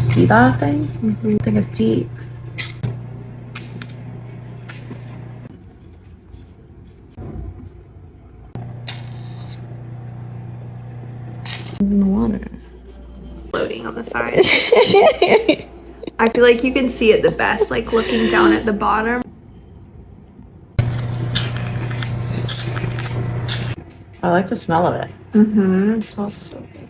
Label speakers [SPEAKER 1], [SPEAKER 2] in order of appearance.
[SPEAKER 1] see that thing? I think it's deep. In the water. Floating on the side. I feel like you can see it the best, like looking down at the bottom. I like the smell of it. It smells so good.